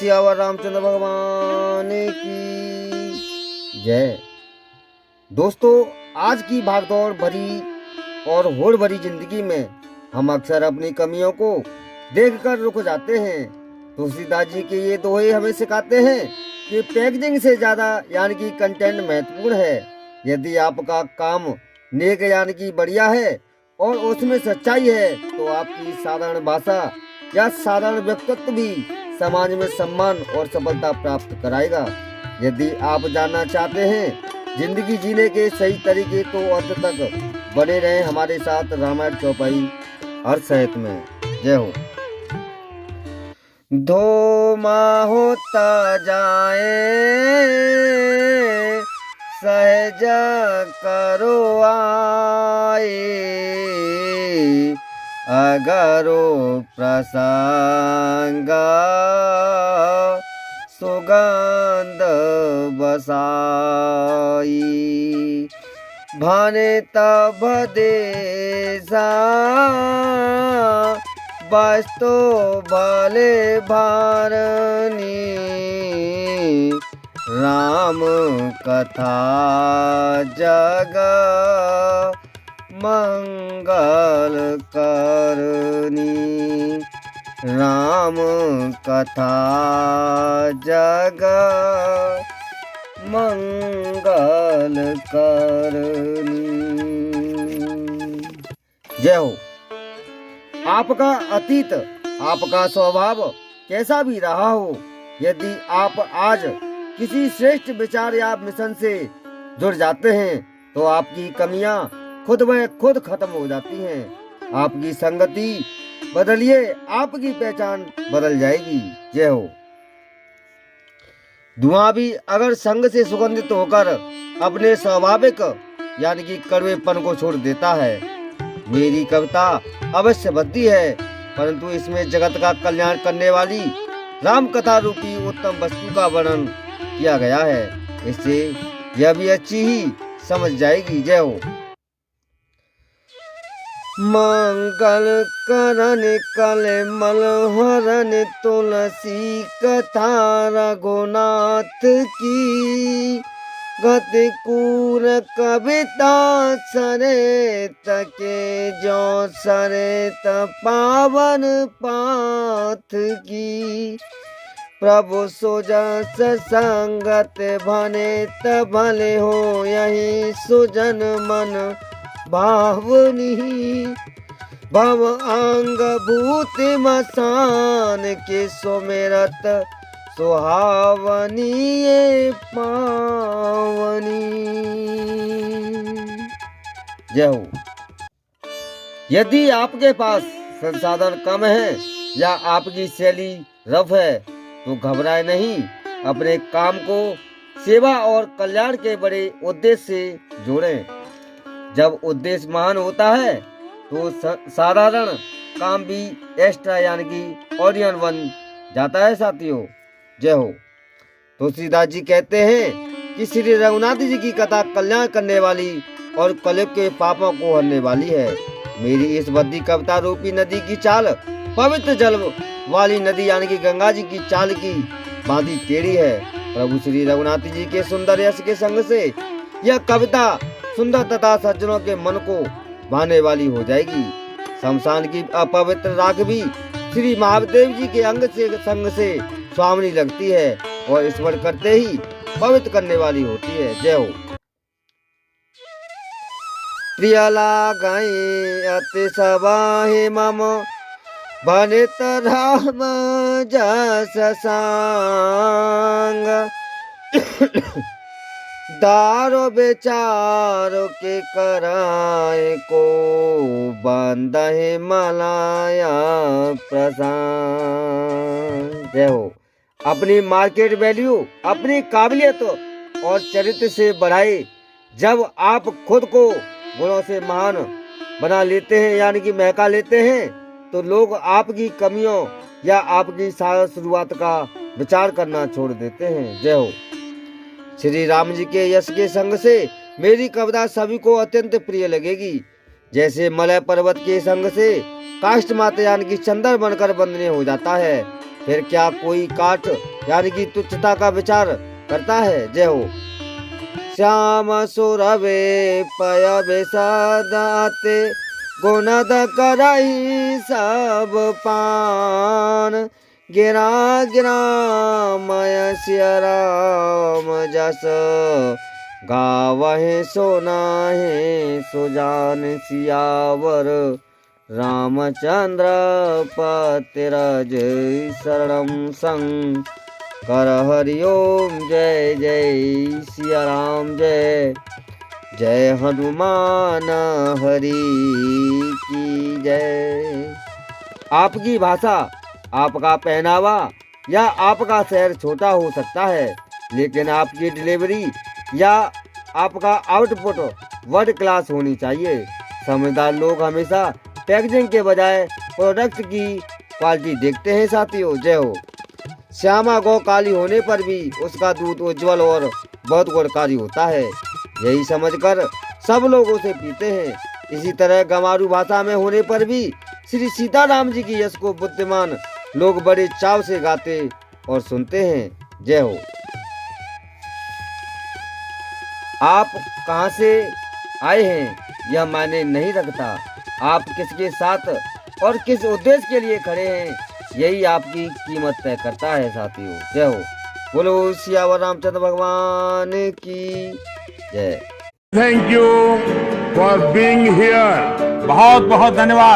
सियावर रामचंद्र भगवान की जय। दोस्तों, आज की भागदौड़ भरी और होड़ भरी जिंदगी में हम अक्सर अपनी कमियों को देखकर रुक जाते हैं। तुलसीदास जी के ये दोहे हमें सिखाते हैं कि पैकेजिंग से ज़्यादा यानी कि कंटेंट महत्वपूर्ण है। यदि आपका काम नेक यानी कि बढ़िया है और उसमें सच्चाई है तो आपकी साधारण भाषा या साधारण व्यक्तित्व भी समाज में सम्मान और सफलता प्राप्त कराएगा। यदि आप जानना चाहते हैं जिंदगी जीने के सही तरीके तो अंत तक बने रहें हमारे साथ रामायण चौपाई हर साहित्य में। जय हो। धोमा होता जाए सहज करो आए, अगरो प्रसंग सुगंध बसाई, भाने तब देसा बस्तो भले भारनी, राम कथा जग मंगल करनी, राम कथा जग मंगल करनी। जय हो। आपका अतीत, आपका स्वभाव कैसा भी रहा हो, यदि आप आज किसी श्रेष्ठ विचार या मिशन से जुड़ जाते हैं तो आपकी कमियां खुद ब खुद खत्म हो जाती हैं। आपकी संगति बदलिए, आपकी पहचान बदल जाएगी। जय हो। धुआं भी अगर संग से सुगंधित होकर अपने स्वाभाविक यानी कि कड़वेपन को छोड़ देता है। मेरी कविता अवश्य बदती है, परंतु इसमें जगत का कल्याण करने वाली राम कथा रूपी उत्तम वस्तु का वर्णन किया गया है। इससे यह भी अच्छी ही समझ जाएगी। जय हो। मंगल करन कल मलहरन तुलसी कथा रघुनाथ की, गति कूर कविता सरेत के जो सरेत पावन पाथ की, प्रभु सुजस संगत भने भले हो यही सुजन मन भावनी, भव अंग भूत मसान के सुमेरत सुहावनी ये पावनी। जय हो। यदि आपके पास संसाधन कम है या आपकी शैली रफ है तो घबराए नहीं। अपने काम को सेवा और कल्याण के बड़े उद्देश्य से जोड़ें। जब उद्देश्य महान होता है तो साधारण काम भी एक्स्ट्रा यानी कि ऑडियन बन जाता है साथियों। जय हो। तुलसीदास जी कहते हैं कि श्री रघुनाथ जी की कथा कल्याण करने वाली और कलयुग के पापों को हरने वाली है। मेरी इस बद्धी कविता रूपी नदी की चाल पवित्र जल वाली नदी यानी कि गंगा जी की चाल की भांति टेढ़ी है। प्रभु श्री रघुनाथ जी के सुंदर यश के संग से यह कविता सुंदर तथा सज्जनों के मन को भाने वाली हो जाएगी। शमशान की अपवित्र राख भी श्री महादेव जी के अंग से संग से स्वामिनी लगती है और स्मरण करते ही पवित्र करने वाली होती है। जय हो। प्रिय लागई अति सबाहि मम बनित राम जस सांग, दारो बेचारो के कराए को बंदहे मलाया प्रसाद। जय हो। अपनी मार्केट वैल्यू अपनी काबिलियत और चरित्र से बढ़ाए। जब आप खुद को गुणों से महान बना लेते हैं यानी कि महका लेते हैं तो लोग आपकी कमियों या आपकी शुरुआत का विचार करना छोड़ देते हैं। जय हो। श्री राम जी के यश के संग से मेरी कविता सभी को अत्यंत प्रिय लगेगी। जैसे मलय पर्वत के संग से काष्ठ माता यानी कि चंदर बनकर वंदनीय हो जाता है, फिर क्या कोई काठ यानी कि तुच्छता का विचार करता है? जय हो। श्याम सुरवे पय बेसदाते गुणद कराई सब पान गिरा गिरा मय सिया राम जस गावहे सोनाहे सुजान सियावर रामचंद्र पतिरज शरणम संग कर हरिओम। जय जय सिया राम, जय जय हनुमान हरि की जय। आपकी भाषा, आपका पहनावा या आपका शहर छोटा हो सकता है, लेकिन आपकी डिलीवरी या आपका आउटपुट वर्ल्ड क्लास होनी चाहिए। समझदार लोग हमेशा पैकेजिंग के बजाय प्रोडक्ट की क्वालिटी देखते हैं साथियों। जय हो। श्यामा गौ काली होने पर भी उसका दूध उज्जवल और बहुत गुणकारी होता है, यही समझकर सब लोग उसे पीते हैं। इसी तरह गंवारू भाषा में होने पर भी श्री सीताराम जी की यश को बुद्धिमान लोग बड़े चाव से गाते और सुनते हैं। जय हो। आप कहां से आए हैं यह मायने नहीं रखता, आप किसके साथ और किस उद्देश्य के लिए खड़े हैं यही आपकी कीमत तय करता है साथियों। जय हो। बोलो सियावर रामचंद्र भगवान की जय। Thank you for being here. बहुत बहुत धन्यवाद।